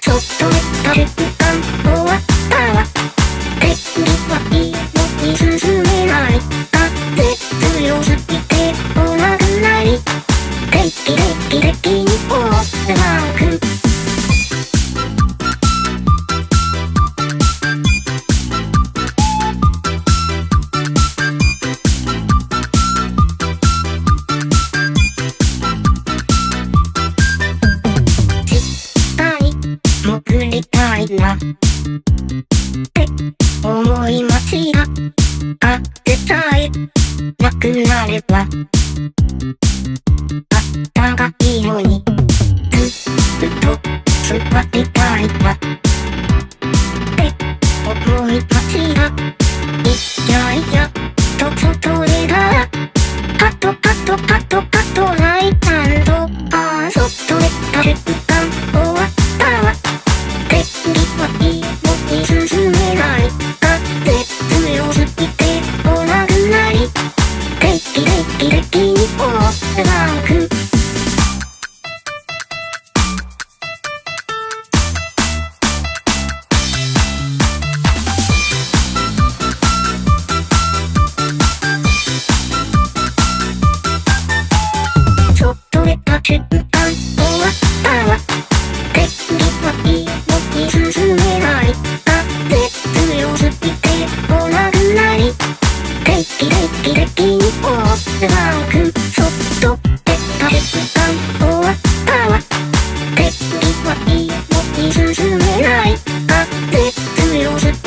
そっと寝た瞬間終わったわ。天気はいいのに進めない。風強すぎてお亡くなり。定期にオールマーク。潜りたいなって思い街があってさえなくなればあったがいいのにずっと座りたいなって思い街がいやいやと外へだらパトライタンドああそっと寝た瞬間終わったわ。天気はいいのに進めない。風強すぎてお亡くなり。定期にオールマーク。ちょっと寝た瞬間終わったわ。天気はいいのに進めない。風強すぎてお亡くなり。定期にオールマーク。そっと寝た瞬間終わったわ。天気はいいのに進めない。風強すぎて